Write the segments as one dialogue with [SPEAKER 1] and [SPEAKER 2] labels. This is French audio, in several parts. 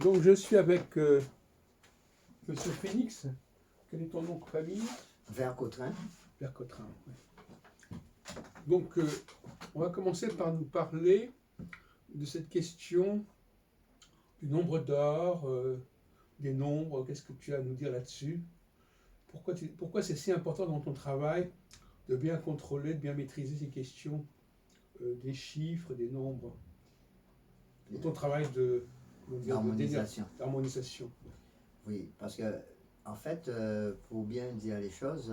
[SPEAKER 1] Donc je suis avec Monsieur Phoenix. Quel est ton nom de famille?
[SPEAKER 2] Vercotrin.
[SPEAKER 1] Vercotrin. Ouais. Donc on va commencer par nous parler de cette question du nombre d'or, des nombres. Qu'est-ce que tu as à nous dire là-dessus? Pourquoi c'est si important dans ton travail de bien contrôler, de bien maîtriser ces questions des chiffres, des nombres, dans ton travail
[SPEAKER 2] D'harmonisation.
[SPEAKER 1] d'harmonisation?
[SPEAKER 2] Oui, parce que, en fait, pour bien dire les choses,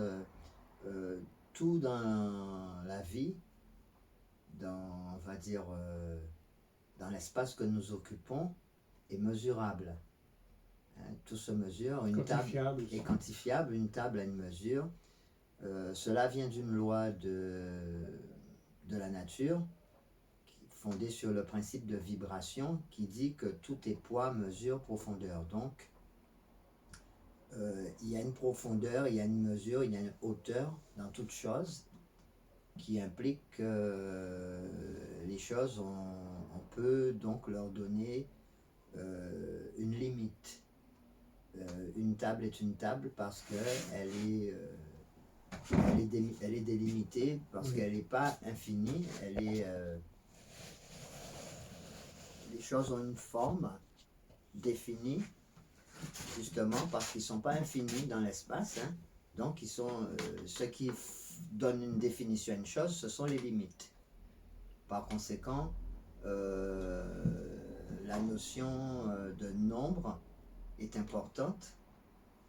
[SPEAKER 2] tout dans la vie, on va dire, dans l'espace que nous occupons, est mesurable. Hein, tout se mesure. Une table est quantifiable, une table a une mesure. Cela vient d'une loi de la nature, fondée sur le principe de vibration, qui dit que tout est poids, mesure, profondeur. Donc, il y a une profondeur, il y a une mesure, il y a une hauteur dans toute chose qui implique que les choses, on peut donc leur donner une limite. Une table est une table parce qu'elle est, elle est délimitée, parce qu'elle n'est pas infinie, les choses ont une forme définie, justement parce qu'ils ne sont pas infinis dans l'espace, hein. Donc ils sont, ce qui donne une définition à une chose, ce sont les limites. Par conséquent, la notion de nombre est importante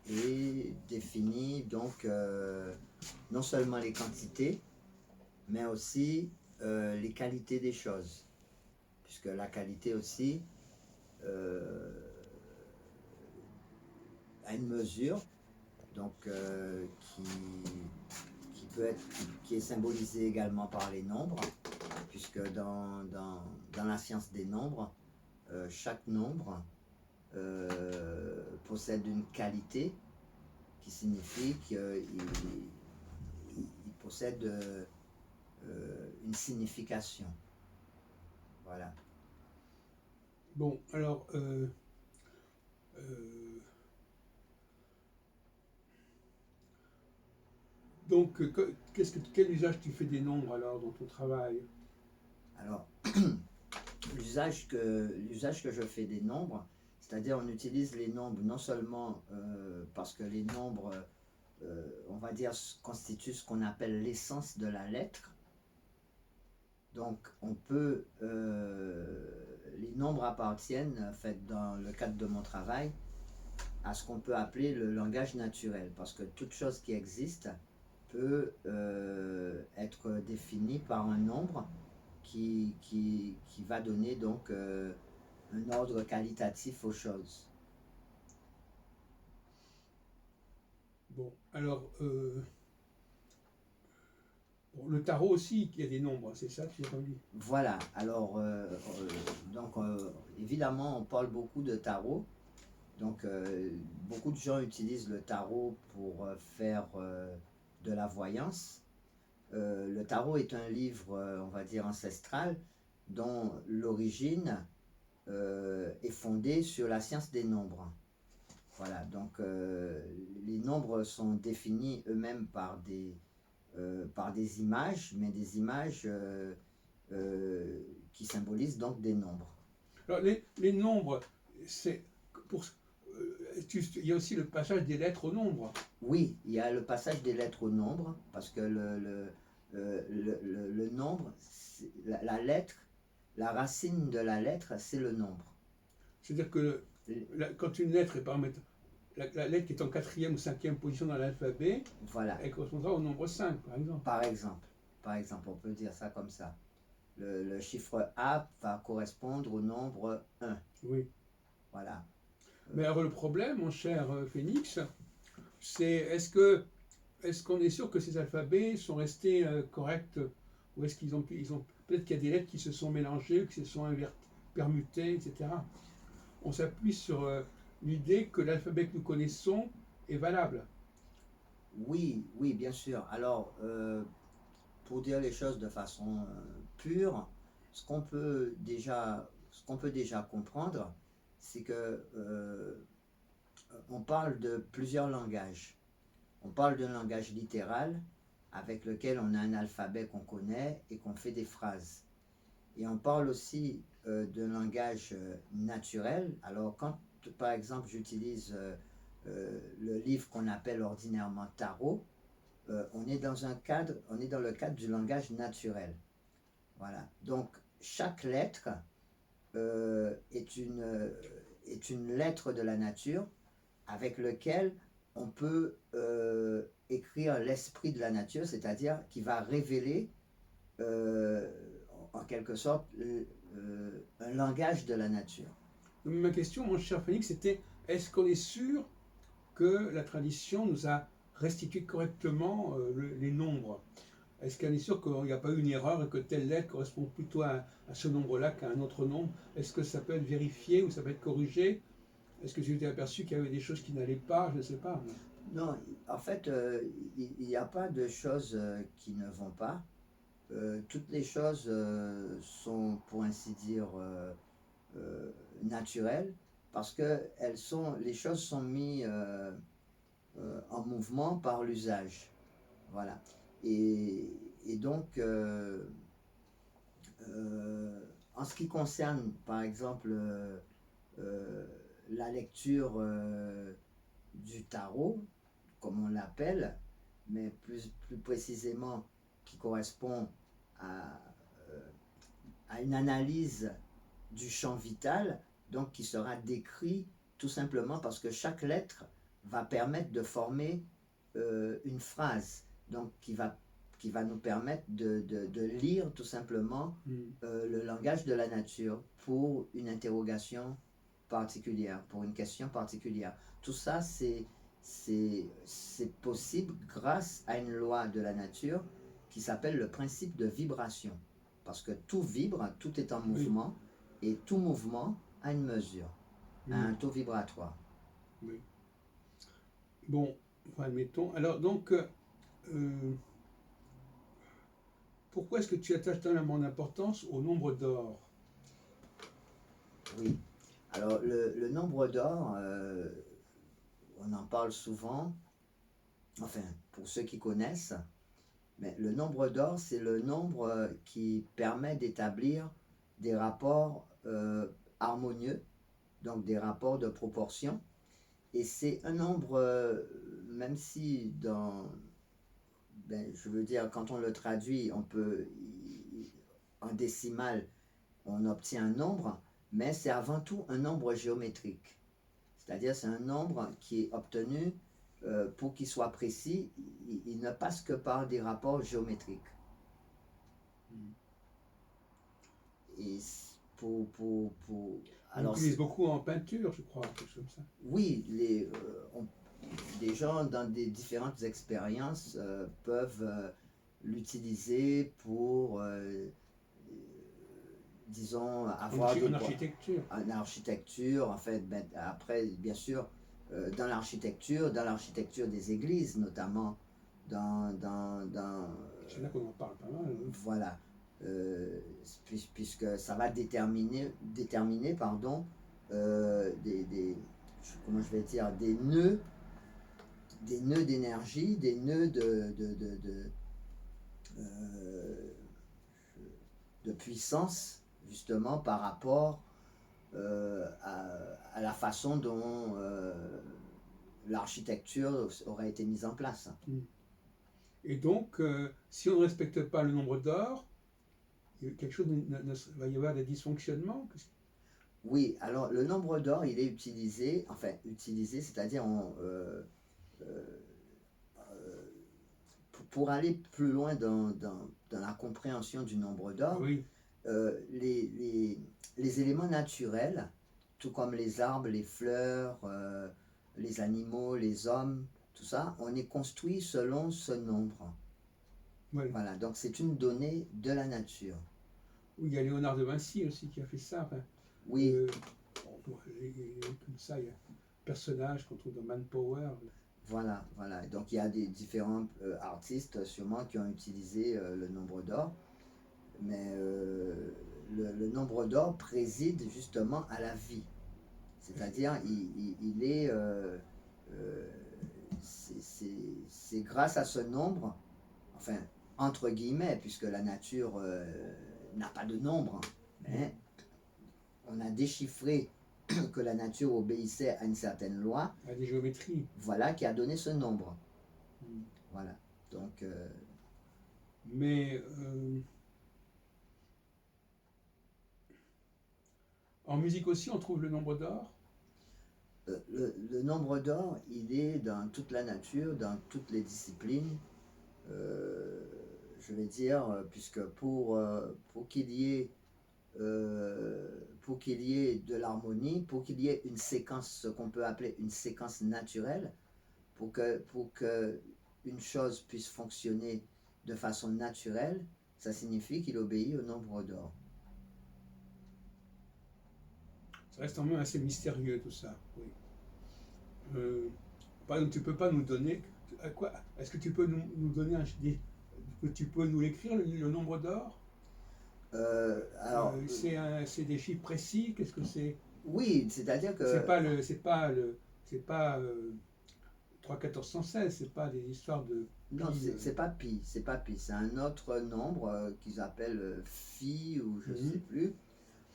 [SPEAKER 2] et définit donc non seulement les quantités, mais aussi les qualités des choses, puisque la qualité aussi a une mesure, donc qui est symbolisée également par les nombres, puisque dans la science des nombres, chaque nombre possède une qualité qui signifie qu'il possède une signification. Voilà.
[SPEAKER 1] Bon, alors, donc, quel usage tu fais des nombres alors dans ton travail?
[SPEAKER 2] Alors, l'usage que je fais des nombres, c'est-à-dire on utilise les nombres non seulement parce que les nombres, on va dire, constituent ce qu'on appelle l'essence de la lettre. Donc, on peut, les nombres appartiennent, en fait, dans le cadre de mon travail, à ce qu'on peut appeler le langage naturel, parce que toute chose qui existe peut être définie par un nombre qui va donner donc un ordre qualitatif aux choses.
[SPEAKER 1] Bon, alors, bon, le tarot aussi, il y a des nombres, c'est ça, tu as dit?
[SPEAKER 2] Voilà, alors, donc évidemment, on parle beaucoup de tarot. Donc, beaucoup de gens utilisent le tarot pour faire de la voyance. Le tarot est un livre, on va dire, ancestral, dont l'origine est fondée sur la science des nombres. Voilà, donc les nombres sont définis eux-mêmes par des images, mais des images qui symbolisent donc des nombres.
[SPEAKER 1] Alors, les nombres, c'est pour, il y a aussi le passage des lettres aux nombres.
[SPEAKER 2] Oui, il y a le passage des lettres aux nombres, parce que le nombre, la lettre, la racine de la lettre, c'est le nombre.
[SPEAKER 1] C'est-à-dire que quand une lettre est, par exemple, la lettre qui est en 4e ou 5e position dans l'alphabet,
[SPEAKER 2] voilà,
[SPEAKER 1] elle correspondra au nombre 5, par exemple.
[SPEAKER 2] Par exemple, on peut dire ça comme ça. Le chiffre A va correspondre au nombre 1.
[SPEAKER 1] Oui.
[SPEAKER 2] Voilà.
[SPEAKER 1] Mais alors le problème, mon cher Phoenix, c'est est-ce qu'on est sûr que ces alphabets sont restés corrects, ou est-ce qu'ils ont peut-être qu'il y a des lettres qui se sont mélangées, qui se sont permutées, etc. On s'appuie sur l'idée que l'alphabet que nous connaissons est valable.
[SPEAKER 2] Oui, oui, bien sûr. Alors, pour dire les choses de façon pure, ce qu'on peut déjà comprendre, c'est que on parle de plusieurs langages. On parle d'un langage littéral avec lequel on a un alphabet qu'on connaît et qu'on fait des phrases. Et on parle aussi d'un langage naturel. Alors quand, par exemple, j'utilise le livre qu'on appelle ordinairement tarot, on est dans le cadre du langage naturel. Voilà. Donc chaque lettre est une lettre de la nature avec lequel on peut écrire l'esprit de la nature, c'est-à-dire qui va révéler en quelque sorte un langage de la nature.
[SPEAKER 1] Ma question, mon cher Félix, c'était est-ce qu'on est sûr que la tradition nous a restitué correctement les nombres? Est-ce qu'on est sûr qu'il n'y a pas eu une erreur et que telle lettre correspond plutôt à ce nombre-là qu'à un autre nombre? Est-ce que ça peut être vérifié ou ça peut être corrigé? Est-ce que tu t'es aperçu qu'il y avait des choses qui n'allaient pas? Je ne sais pas.
[SPEAKER 2] Non, en fait, il n'y a pas de choses qui ne vont pas. Toutes les choses sont, pour ainsi dire, naturelles, parce que les choses sont mises en mouvement par l'usage. Voilà. Et donc, en ce qui concerne, par exemple, la lecture du tarot, comme on l'appelle, mais plus précisément qui correspond à une analyse du champ vital, donc qui sera décrit tout simplement parce que chaque lettre va permettre de former une phrase, donc qui va nous permettre de lire tout simplement le langage de la nature pour une interrogation particulière, pour une question particulière. Tout ça, c'est possible grâce à une loi de la nature qui s'appelle le principe de vibration. Parce que tout vibre, tout est en mouvement, et tout mouvement a une mesure, a un taux vibratoire.
[SPEAKER 1] Oui. Bon, enfin, admettons. Alors donc, pourquoi est-ce que tu attaches tellement d'importance au nombre d'or?
[SPEAKER 2] Oui. Alors le nombre d'or, on en parle souvent, enfin pour ceux qui connaissent, mais le nombre d'or, c'est le nombre qui permet d'établir des rapports harmonieux, donc des rapports de proportion. Et c'est un nombre, même si je veux dire, quand on le traduit, en décimal, on obtient un nombre, mais c'est avant tout un nombre géométrique. C'est-à-dire c'est un nombre qui est obtenu, pour qu'il soit précis, il ne passe que par des rapports géométriques. Et
[SPEAKER 1] on utilise beaucoup en peinture, je crois, quelque chose comme ça.
[SPEAKER 2] Oui, des gens dans des différentes expériences peuvent l'utiliser pour, disons, avoir
[SPEAKER 1] en architecture.
[SPEAKER 2] En architecture, en fait, après, bien sûr, dans l'architecture des églises, notamment,
[SPEAKER 1] c'est là qu'on en parle pas mal. Oui.
[SPEAKER 2] Voilà. Puisque ça va déterminer pardon, comment je vais dire, des nœuds d'énergie, des nœuds de puissance, justement par rapport à la façon dont l'architecture aurait été mise en place.
[SPEAKER 1] Et donc, si on ne respecte pas le nombre d'or, quelque chose va y avoir des dysfonctionnements.
[SPEAKER 2] Oui, alors le nombre d'or, il est utilisé, c'est-à-dire pour aller plus loin dans la compréhension du nombre d'or,
[SPEAKER 1] oui.
[SPEAKER 2] Les éléments naturels, tout comme les arbres, les fleurs, les animaux, les hommes, tout ça, on est construit selon ce nombre.
[SPEAKER 1] Oui.
[SPEAKER 2] Voilà, donc c'est une donnée de la nature.
[SPEAKER 1] Oui, il y a Léonard de Vinci aussi qui a fait ça. Enfin,
[SPEAKER 2] oui.
[SPEAKER 1] Comme ça, il y a un personnage qu'on trouve dans Manpower.
[SPEAKER 2] Voilà. Donc il y a des différents artistes sûrement qui ont utilisé le nombre d'or. Mais le nombre d'or préside justement à la vie. C'est-à-dire, il est, c'est grâce à ce nombre, enfin, entre guillemets, puisque la nature n'a pas de nombre, mais on a déchiffré que la nature obéissait à une certaine loi,
[SPEAKER 1] à des géométries.
[SPEAKER 2] voilà, qui a donné ce nombre.
[SPEAKER 1] Mm.
[SPEAKER 2] Voilà. Donc,
[SPEAKER 1] Mais en musique aussi, on trouve le nombre d'or.
[SPEAKER 2] le nombre d'or, il est dans toute la nature, dans toutes les disciplines. Je vais dire, puisque pour qu'il y ait de l'harmonie, pour qu'il y ait une séquence, ce qu'on peut appeler une séquence naturelle, pour que une chose puisse fonctionner de façon naturelle, ça signifie qu'il obéit au nombre d'or.
[SPEAKER 1] Ça reste quand même assez mystérieux tout ça. Oui. Par exemple, tu peux pas nous donner. À quoi est-ce que tu peux nous donner que tu peux nous l'écrire le nombre d'or?
[SPEAKER 2] Alors,
[SPEAKER 1] C'est des chiffres précis. Qu'est-ce que c'est?
[SPEAKER 2] oui, c'est-à-dire que
[SPEAKER 1] C'est pas 3 1416. C'est pas des histoires de
[SPEAKER 2] non,
[SPEAKER 1] pi,
[SPEAKER 2] c'est pas pi, c'est pas pi, c'est un autre nombre qu'ils appellent phi ou je sais plus.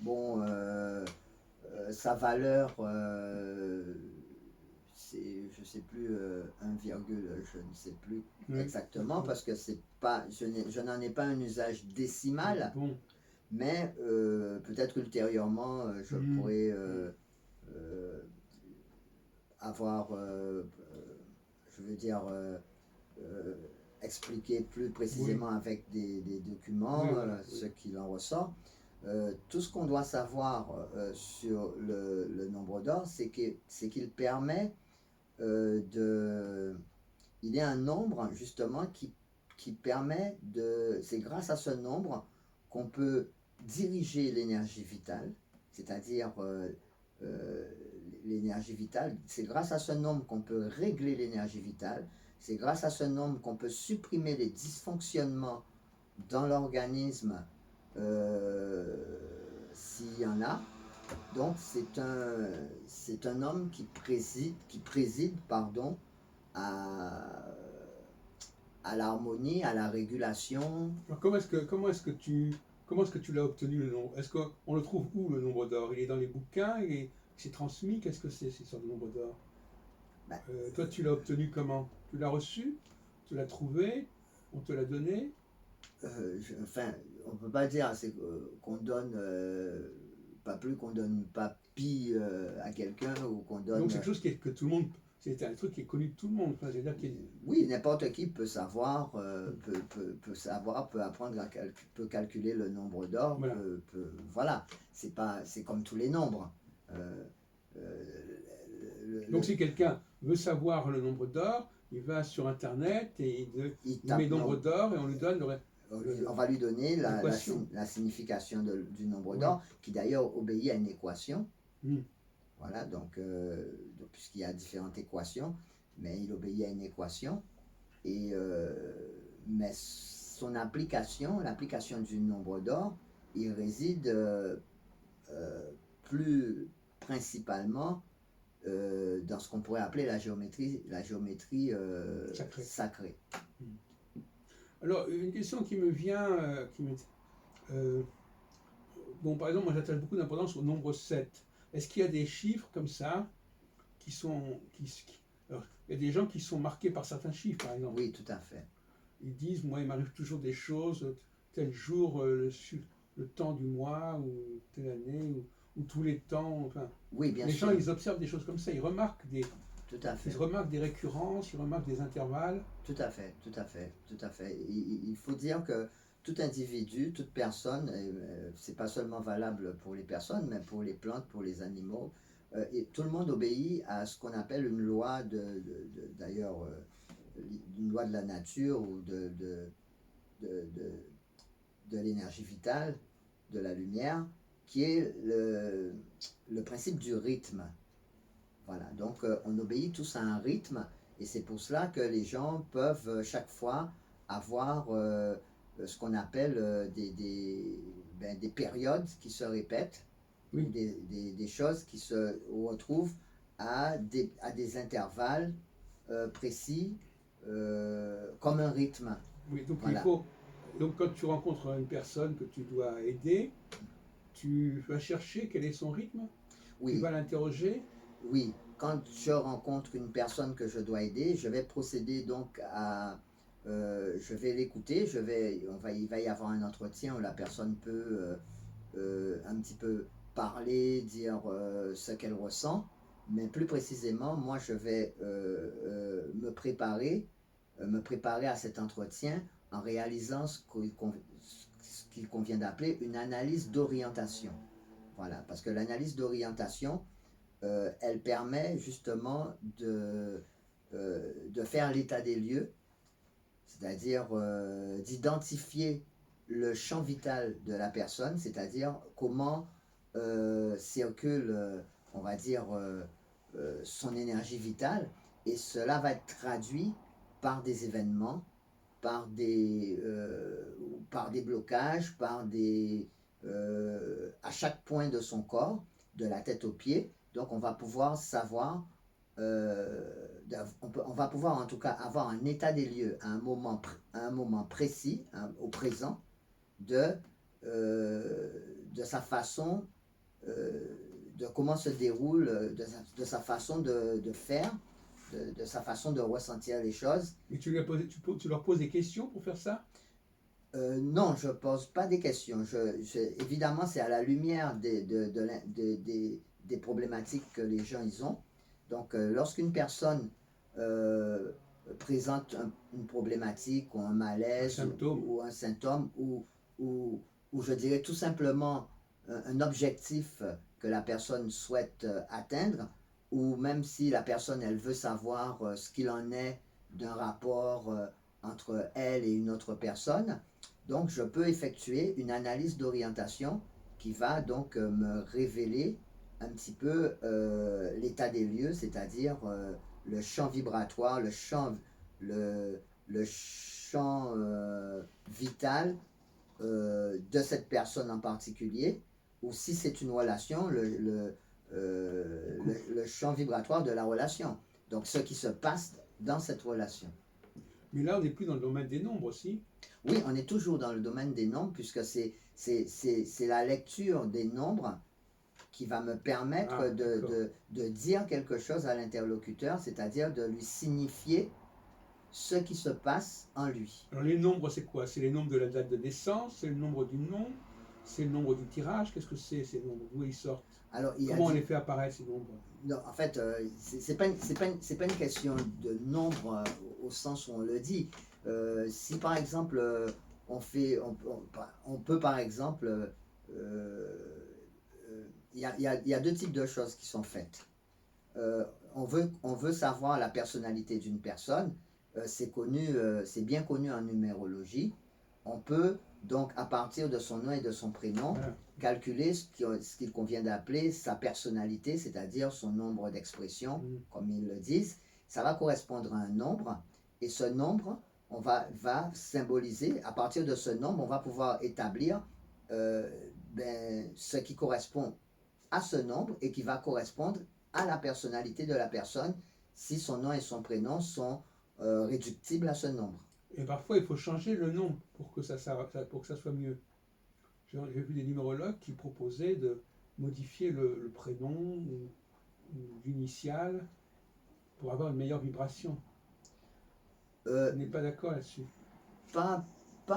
[SPEAKER 2] Bon, sa valeur, c'est, je sais plus, 1, je ne sais plus exactement parce que c'est pas, je n'en ai pas un usage décimal,
[SPEAKER 1] Bon.
[SPEAKER 2] mais peut-être ultérieurement, je pourrais avoir, je veux dire, expliquer plus précisément avec des documents ce qu'il en ressort. Tout ce qu'on doit savoir sur le nombre d'or, c'est qu'il permet de... Il est un nombre justement qui permet de... C'est grâce à ce nombre qu'on peut diriger l'énergie vitale, c'est-à-dire l'énergie vitale. C'est grâce à ce nombre qu'on peut régler l'énergie vitale. C'est grâce à ce nombre qu'on peut supprimer les dysfonctionnements dans l'organisme s'il y en a. Donc c'est un homme qui préside pardon, à l'harmonie, à la régulation.
[SPEAKER 1] Alors, comment est-ce que tu l'as obtenu le nombre? Est-ce qu'on le trouve où le nombre d'or? Il est dans les bouquins, c'est transmis. Qu'est-ce que c'est ce nombre d'or?
[SPEAKER 2] Ben,
[SPEAKER 1] toi, tu l'as obtenu comment? Tu l'as reçu? Tu l'as trouvé? On te l'a donné?
[SPEAKER 2] Enfin, on ne peut pas dire qu'on donne, pas plus qu'on donne pas pi à quelqu'un ou qu'on donne.
[SPEAKER 1] Donc c'est quelque chose que tout le monde, c'est un truc qui est connu de tout le monde. Enfin, c'est-à-dire
[SPEAKER 2] oui, n'importe qui peut savoir, peut apprendre, peut calculer le nombre d'or.
[SPEAKER 1] Voilà.
[SPEAKER 2] Voilà. C'est comme tous les nombres.
[SPEAKER 1] Donc si quelqu'un veut savoir le nombre d'or, il va sur Internet et il met nombre d'or et on lui donne
[SPEAKER 2] on va lui donner la signification du nombre d'or, qui d'ailleurs obéit à une équation. Voilà, donc puisqu'il y a différentes équations, mais il obéit à une équation. Mais son application, l'application du nombre d'or, il réside plus principalement dans ce qu'on pourrait appeler la géométrie sacrée.
[SPEAKER 1] Alors, une question qui me vient, bon, par exemple, moi j'attache beaucoup d'importance au nombre 7. Est-ce qu'il y a des chiffres comme ça qui sont... alors, il y a des gens qui sont marqués par certains chiffres, par exemple.
[SPEAKER 2] Oui, tout à fait.
[SPEAKER 1] Ils disent, moi, il m'arrive toujours des choses, tel jour, le temps du mois, ou telle année, ou tous les temps, enfin...
[SPEAKER 2] Oui, bien
[SPEAKER 1] les
[SPEAKER 2] sûr.
[SPEAKER 1] gens, ils observent des choses comme ça, ils remarquent
[SPEAKER 2] tout à fait.
[SPEAKER 1] Ils remarquent des récurrences, ils remarquent des intervalles.
[SPEAKER 2] Tout à fait, tout à fait, tout à fait. Il faut dire que tout individu, toute personne, c'est pas seulement valable pour les personnes, mais pour les plantes, pour les animaux, et tout le monde obéit à ce qu'on appelle une loi d'ailleurs, une loi de la nature ou de l'énergie vitale, de la lumière, qui est le principe du rythme. Voilà, donc on obéit tous à un rythme, et c'est pour cela que les gens peuvent chaque fois avoir ce qu'on appelle des périodes qui se répètent.
[SPEAKER 1] Oui.
[SPEAKER 2] des choses qui se retrouvent à des intervalles précis, comme un rythme.
[SPEAKER 1] Oui, donc il
[SPEAKER 2] Voilà.
[SPEAKER 1] faut. Donc quand tu rencontres une personne que tu dois aider, tu vas chercher quel est son rythme, tu
[SPEAKER 2] Oui,
[SPEAKER 1] vas l'interroger.
[SPEAKER 2] oui. Quand je rencontre une personne que je dois aider, je vais procéder donc à, je vais l'écouter, il va y avoir un entretien où la personne peut un petit peu parler, dire ce qu'elle ressent, mais plus précisément, moi je vais me préparer à cet entretien en réalisant ce qu'il convient d'appeler une analyse d'orientation. Voilà, parce que l'analyse d'orientation, elle permet justement de faire l'état des lieux, c'est-à-dire d'identifier le champ vital de la personne, c'est-à-dire comment circule, on va dire, son énergie vitale, et cela va être traduit par des événements, par des blocages, à chaque point de son corps, de la tête aux pieds. Donc on va pouvoir savoir, on va pouvoir en tout cas avoir un état des lieux à un moment précis, au présent, de sa façon, de comment se déroule, de sa façon de faire, de sa façon de ressentir les choses.
[SPEAKER 1] Et tu leur poses des questions pour faire ça?
[SPEAKER 2] Non, je ne pose pas des questions. Évidemment, c'est à la lumière des problématiques que les gens ils ont. Donc, lorsqu'une personne présente une problématique ou un malaise ou un symptôme ou je dirais tout simplement un objectif que la personne souhaite atteindre, ou même si la personne elle veut savoir ce qu'il en est d'un rapport entre elle et une autre personne, donc je peux effectuer une analyse d'orientation qui va donc me révéler un petit peu l'état des lieux, c'est-à-dire le champ vibratoire, le champ vital de cette personne en particulier, ou si c'est une relation, le champ vibratoire de la relation. Donc ce qui se passe dans cette relation.
[SPEAKER 1] Mais là, on n'est plus dans le domaine des nombres aussi.
[SPEAKER 2] Oui, on est toujours dans le domaine des nombres, puisque c'est la lecture des nombres qui va me permettre de dire quelque chose à l'interlocuteur, c'est-à-dire de lui signifier ce qui se passe en lui.
[SPEAKER 1] Alors les nombres, c'est quoi? C'est les nombres de la date de naissance, c'est le nombre du nom, c'est le nombre du tirage. Qu'est-ce que c'est ces nombres? D'où ils sortent?
[SPEAKER 2] Alors,
[SPEAKER 1] comment on les fait apparaître ces nombres?
[SPEAKER 2] Non, en fait, c'est pas une question de nombre au sens où on le dit. Si par exemple on peut par exemple il y a deux types de choses qui sont faites. On veut savoir la personnalité d'une personne. C'est connu, c'est bien connu en numérologie. On peut donc, à partir de son nom et de son prénom, calculer ce qu'il convient d'appeler sa personnalité, c'est-à-dire son nombre d'expressions, comme ils le disent. Ça va correspondre à un nombre, et ce nombre, on va symboliser, à partir de ce nombre, on va pouvoir établir ce qui correspond à ce nombre et qui va correspondre à la personnalité de la personne si son nom et son prénom sont réductibles à ce nombre.
[SPEAKER 1] Et parfois, il faut changer le nom pour que ça soit mieux. J'ai vu des numérologues qui proposaient de modifier le prénom ou l'initiale pour avoir une meilleure vibration. Tu n'es pas d'accord là-dessus?
[SPEAKER 2] Pas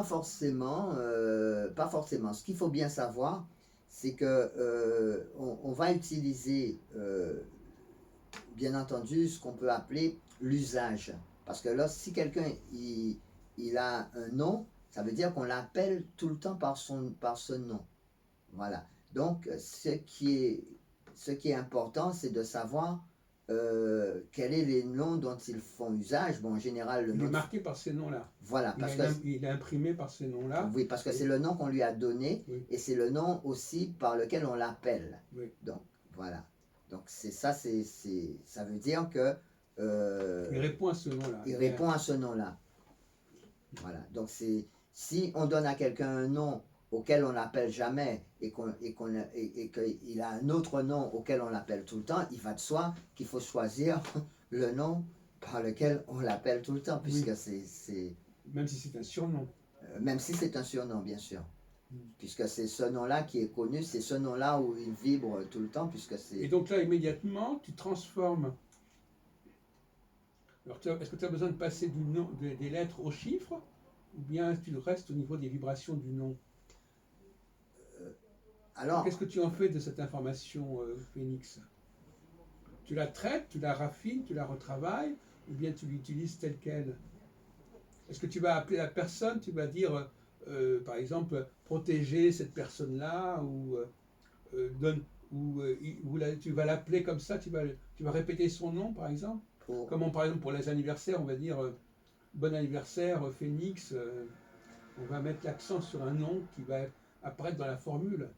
[SPEAKER 2] forcément. Pas forcément. Ce qu'il faut bien savoir, c'est que on va utiliser, bien entendu, ce qu'on peut appeler l'usage. Parce que là, si quelqu'un il a un nom, ça veut dire qu'on l'appelle tout le temps par ce nom. Voilà. Donc, ce qui est important, c'est de savoir quels sont les noms dont ils font usage. Bon, en général, le
[SPEAKER 1] il
[SPEAKER 2] nom
[SPEAKER 1] est marqué par ces noms-là.
[SPEAKER 2] Voilà,
[SPEAKER 1] il est imprimé par ces noms-là.
[SPEAKER 2] Oui, parce que c'est le nom qu'on lui a donné, et c'est le nom aussi par lequel on l'appelle.
[SPEAKER 1] Oui.
[SPEAKER 2] Donc, voilà. Donc, ça veut dire que
[SPEAKER 1] il répond à ce nom-là.
[SPEAKER 2] Il répond à ce nom-là. Voilà. Donc, si on donne à quelqu'un un nom auquel on n'appelle jamais et qu'il a un autre nom auquel on l'appelle tout le temps, il va de soi qu'il faut choisir le nom par lequel on l'appelle tout le temps, puisque
[SPEAKER 1] Oui,
[SPEAKER 2] c'est
[SPEAKER 1] même si c'est un surnom.
[SPEAKER 2] même si c'est un surnom, bien sûr.
[SPEAKER 1] Mm.
[SPEAKER 2] Puisque c'est ce nom-là qui est connu, c'est ce nom-là où il vibre tout le temps, puisque
[SPEAKER 1] Et
[SPEAKER 2] c'est...
[SPEAKER 1] donc là, immédiatement, tu transformes. Alors, est-ce que tu as besoin de passer du nom, des lettres aux chiffres, ou bien tu restes au niveau des vibrations du nom? Qu'est-ce
[SPEAKER 2] Alors,
[SPEAKER 1] que tu en fais de cette information, Phoenix? Tu la traites, tu la raffines, tu la retravailles, ou bien tu l'utilises telle qu'elle? Est-ce que tu vas appeler la personne, tu vas dire, par exemple, protéger cette personne-là, donne, tu vas l'appeler comme ça, tu vas répéter son nom, par exemple?
[SPEAKER 2] pour...
[SPEAKER 1] Comme par exemple pour les anniversaires, on va dire bon anniversaire, Phoenix, on va mettre l'accent sur un nom qui va apparaître dans la formule.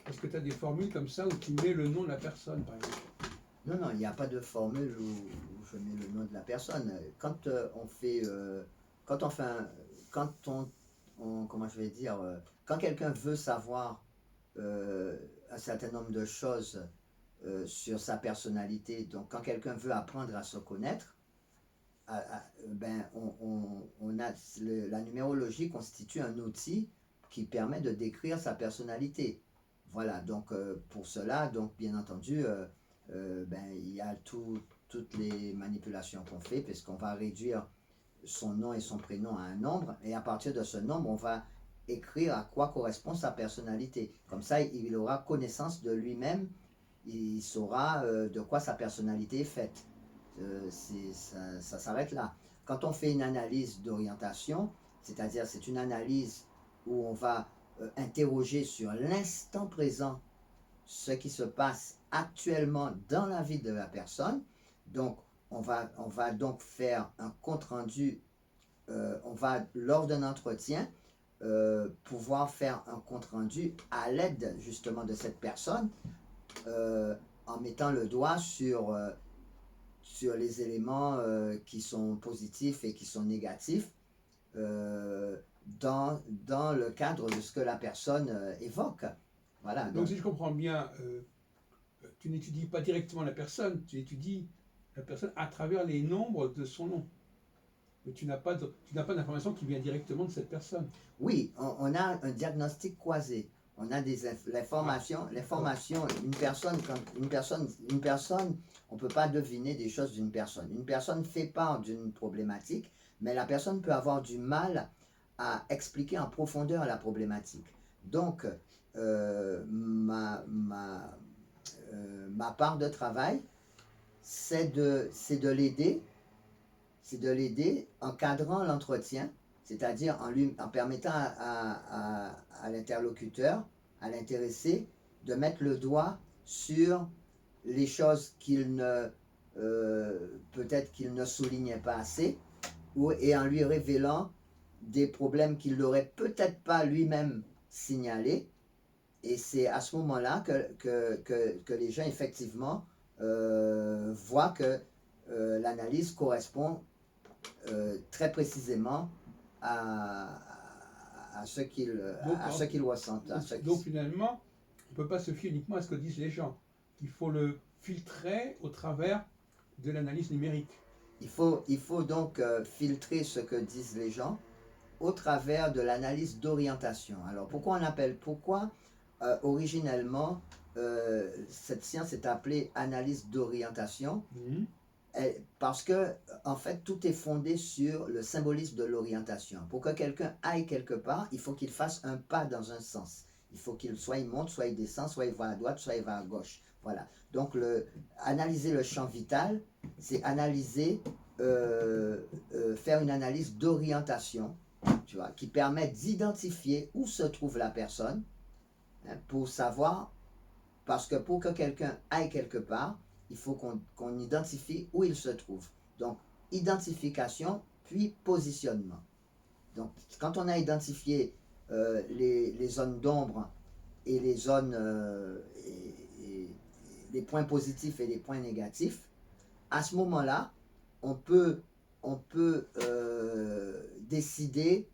[SPEAKER 1] Est-ce que tu as des formules comme ça où tu mets le nom de la personne, par exemple?
[SPEAKER 2] Non, non, il n'y a pas de formule où je mets le nom de la personne. Quand on fait... quand on fait quand comment je vais dire... quand quelqu'un veut savoir un certain nombre de choses sur sa personnalité, donc quand quelqu'un veut apprendre à se connaître, ben, la numérologie constitue un outil qui permet de décrire sa personnalité. Voilà, donc pour cela, donc bien entendu, ben, il y a toutes les manipulations qu'on fait, puisqu'on va réduire son nom et son prénom à un nombre, et à partir de ce nombre, on va écrire à quoi correspond sa personnalité. Comme ça, il aura connaissance de lui-même, il saura de quoi sa personnalité est faite. Ça s'arrête là. Quand on fait une analyse d'orientation, c'est-à-dire c'est une analyse où on va interroger sur l'instant présent ce qui se passe actuellement dans la vie de la personne. Donc, on va donc faire un compte-rendu, on va, lors d'un entretien, pouvoir faire un compte-rendu à l'aide justement de cette personne, en mettant le doigt sur les éléments qui sont positifs et qui sont négatifs dans le cadre de ce que la personne évoque. Voilà,
[SPEAKER 1] Donc
[SPEAKER 2] donc
[SPEAKER 1] si je comprends bien, tu n'étudies pas directement la personne, tu étudies la personne à travers les nombres de son nom. Mais tu n'as pas d'information qui vient directement de cette personne.
[SPEAKER 2] oui, on a un diagnostic croisé. On a
[SPEAKER 1] Ah, d'accord.
[SPEAKER 2] l'information, une personne, on ne peut pas deviner des choses d'une personne. Une personne fait part d'une problématique, mais la personne peut avoir du mal à expliquer en profondeur la problématique. Donc, euh, ma, ma, ma part de travail, c'est de l'aider, en cadrant l'entretien, c'est-à-dire en permettant à l'interlocuteur, à l'intéressé, de mettre le doigt sur les choses peut-être qu'il ne soulignait pas assez, et en lui révélant des problèmes qu'il n'aurait peut-être pas lui-même signalés. Et c'est à ce moment-là que les gens, effectivement, voient que l'analyse correspond très précisément à, à ce qu'ils
[SPEAKER 1] Donc,
[SPEAKER 2] ressentent.
[SPEAKER 1] donc finalement, on ne peut pas se fier uniquement à ce que disent les gens. Il faut le filtrer au travers de l'analyse numérique.
[SPEAKER 2] Il faut donc filtrer ce que disent les gens au travers de l'analyse d'orientation. Alors pourquoi originellement cette science est appelée analyse d'orientation?
[SPEAKER 1] Mhm.
[SPEAKER 2] Parce que, en fait, tout est fondé sur le symbolisme de l'orientation. Pour que quelqu'un aille quelque part, il faut qu'il fasse un pas dans un sens. Il faut qu'il soit il monte, soit il descend, soit il va à droite, soit il va à gauche. Voilà. Donc, analyser le champ vital, c'est faire une analyse d'orientation, tu vois, qui permet d'identifier où se trouve la personne, hein, pour savoir, parce que pour que quelqu'un aille quelque part, il faut qu'on identifie où il se trouve. Donc, identification, puis positionnement. Donc, quand on a identifié les zones d'ombre et les zones, les points positifs et les points négatifs, à ce moment-là, on peut, on peut décider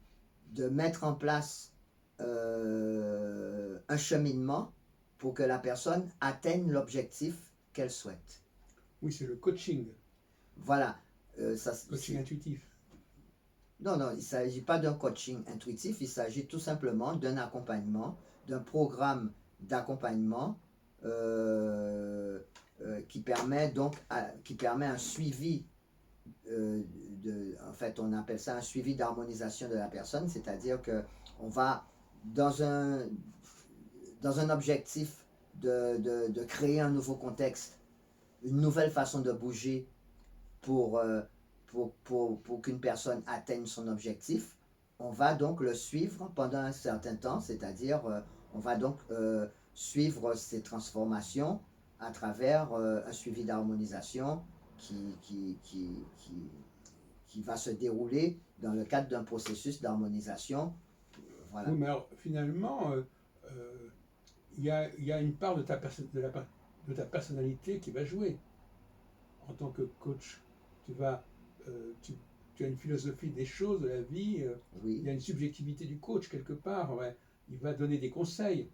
[SPEAKER 2] de mettre en place un cheminement pour que la personne atteigne l'objectif qu'elle souhaite.
[SPEAKER 1] Oui, c'est le coaching,
[SPEAKER 2] Voilà.
[SPEAKER 1] coaching intuitif.
[SPEAKER 2] Non, non, il ne s'agit pas d'un coaching intuitif, il s'agit tout simplement d'un accompagnement, d'un programme d'accompagnement qui permet un suivi en fait, on appelle ça un suivi d'harmonisation de la personne, c'est-à-dire que on va dans un objectif de créer un nouveau contexte, une nouvelle façon de bouger pour, pour qu'une personne atteigne son objectif. On va donc le suivre pendant un certain temps, c'est-à-dire on va donc suivre ces transformations à travers un suivi d'harmonisation qui va se dérouler dans le cadre d'un processus d'harmonisation. Voilà.
[SPEAKER 1] Oui, mais alors finalement, il y a une part de ta personnalité qui va jouer. En tant que coach, tu as une philosophie des choses, de la vie,
[SPEAKER 2] Oui.
[SPEAKER 1] il y a une subjectivité du coach quelque part. Ouais. Il va donner des conseils,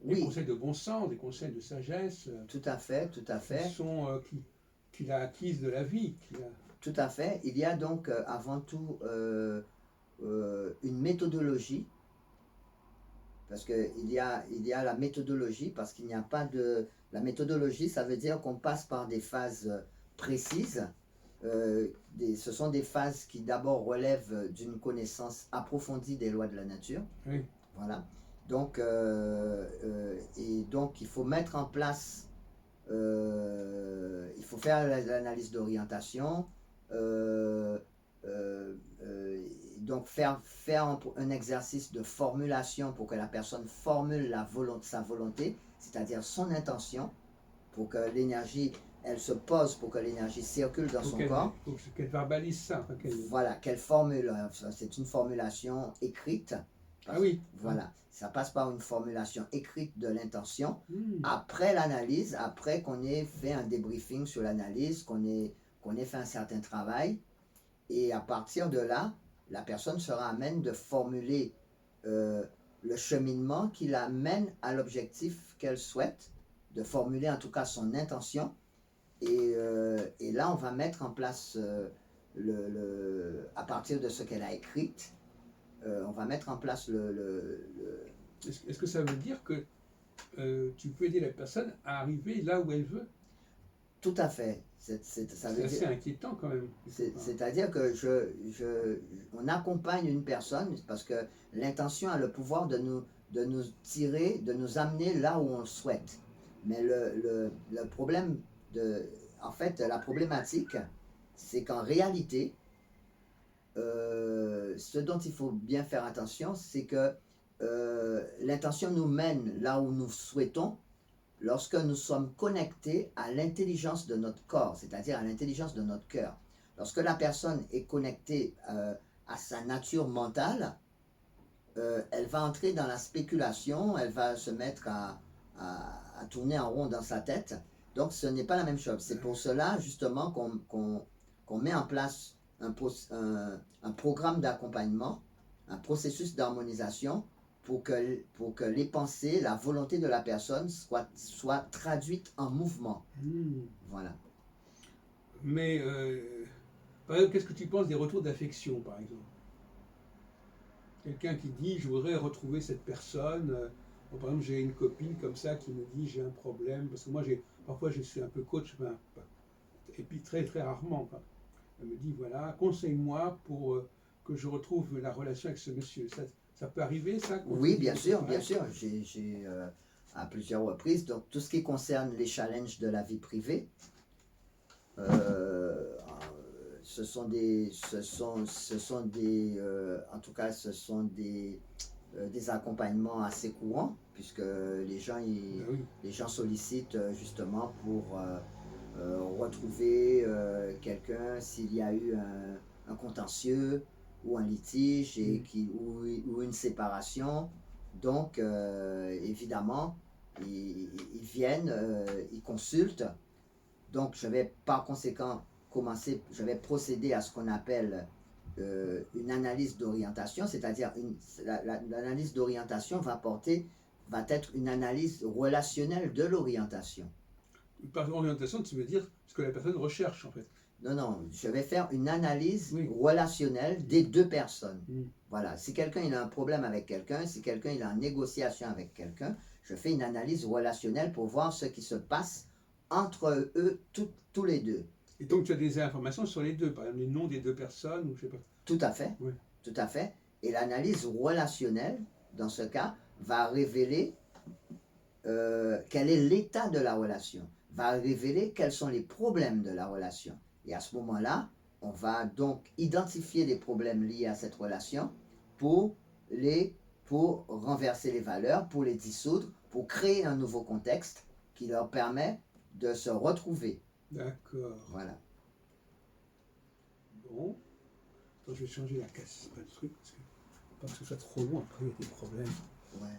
[SPEAKER 1] des
[SPEAKER 2] Oui,
[SPEAKER 1] conseils de bon sens, des conseils de sagesse,
[SPEAKER 2] tout à fait, tout à fait.
[SPEAKER 1] qu'il a acquises de la vie.
[SPEAKER 2] Tout à fait. Il y a donc avant tout une méthodologie, parce qu'il y a la méthodologie, parce qu'il n'y a pas de... La méthodologie, ça veut dire qu'on passe par des phases précises. Ce sont des phases qui d'abord relèvent d'une connaissance approfondie des lois de la nature.
[SPEAKER 1] Oui.
[SPEAKER 2] Voilà. Donc, et donc, il faut mettre en place, il faut faire l'analyse d'orientation, donc faire un exercice de formulation pour que la personne formule sa volonté, c'est-à-dire son intention, pour que l'énergie, elle se pose pour que l'énergie circule dans son corps.
[SPEAKER 1] Il faut qu'elle verbalise ça.
[SPEAKER 2] Voilà, qu'elle formule, c'est une formulation écrite.
[SPEAKER 1] Ah oui.
[SPEAKER 2] Voilà, ça passe par une formulation écrite de l'intention.
[SPEAKER 1] Hmm.
[SPEAKER 2] Après l'analyse, après qu'on ait fait un débriefing sur l'analyse, qu'on ait fait un certain travail, et à partir de là, la personne sera à même de formuler le cheminement qui l'amène à l'objectif qu'elle souhaite, de formuler en tout cas son intention. Et là, on va mettre en place, à partir de ce qu'elle a écrit, on va mettre en place
[SPEAKER 1] Est-ce que ça veut dire que tu peux aider la personne à arriver là où elle veut?
[SPEAKER 2] Tout à fait.
[SPEAKER 1] C'est assez inquiétant quand même.
[SPEAKER 2] C'est-à-dire que on accompagne une personne parce que l'intention a le pouvoir de nous tirer, de nous amener là où on le souhaite. Mais le problème, en fait, la problématique, c'est qu'en réalité, ce dont il faut bien faire attention, c'est que l'intention nous mène là où nous souhaitons, lorsque nous sommes connectés à l'intelligence de notre corps, c'est-à-dire à l'intelligence de notre cœur. Lorsque la personne est connectée à sa nature mentale, elle va entrer dans la spéculation, elle va se mettre à tourner en rond dans sa tête. Donc ce n'est pas la même chose. C'est pour cela justement qu'on met en place un programme d'accompagnement, un processus d'harmonisation pour que les pensées, la volonté de la personne soit traduite en mouvement. Voilà.
[SPEAKER 1] Mais, par exemple, qu'est-ce que tu penses des retours d'affection, par exemple? Quelqu'un qui dit, je voudrais retrouver cette personne. Par exemple, j'ai une copine comme ça qui me dit, j'ai un problème. Parce que moi, parfois, je suis un peu coach, et puis très, très rarement. Elle me dit, voilà, conseille-moi pour que je retrouve la relation avec ce monsieur. Ça peut arriver, ça?
[SPEAKER 2] Oui, bien sûr, bien sûr. J'ai à plusieurs reprises, donc tout ce qui concerne les challenges de la vie privée, ce sont des accompagnements assez courants, puisque les gens sollicitent justement pour retrouver quelqu'un s'il y a eu un contentieux ou un litige ou une séparation. Donc, évidemment, ils viennent, ils consultent. Donc, je vais par conséquent je vais procéder à ce qu'on appelle une analyse d'orientation, c'est-à-dire l'analyse d'orientation va être une analyse relationnelle de l'orientation.
[SPEAKER 1] Par orientation, tu veux dire ce que la personne recherche en fait.
[SPEAKER 2] Non, non, je vais faire une analyse
[SPEAKER 1] Oui.
[SPEAKER 2] relationnelle des deux personnes.
[SPEAKER 1] Mm.
[SPEAKER 2] Voilà, si quelqu'un il a un problème avec quelqu'un, si quelqu'un il est en négociation avec quelqu'un, je fais une analyse relationnelle pour voir ce qui se passe entre eux tous les deux.
[SPEAKER 1] Et donc tu as des informations sur les deux, par exemple les noms des deux personnes ou je sais pas.
[SPEAKER 2] Tout à fait,
[SPEAKER 1] Oui.
[SPEAKER 2] tout à fait. Et l'analyse relationnelle, dans ce cas, va révéler quel est l'état de la relation, va révéler quels sont les problèmes de la relation. Et à ce moment-là, on va donc identifier les problèmes liés à cette relation pour renverser les valeurs, pour les dissoudre, pour créer un nouveau contexte qui leur permet de se retrouver.
[SPEAKER 1] D'accord.
[SPEAKER 2] Voilà.
[SPEAKER 1] Bon. Attends, je vais changer la casse, pas le truc, parce que pas que ce soit trop long, après il y a des problèmes.
[SPEAKER 2] Ouais.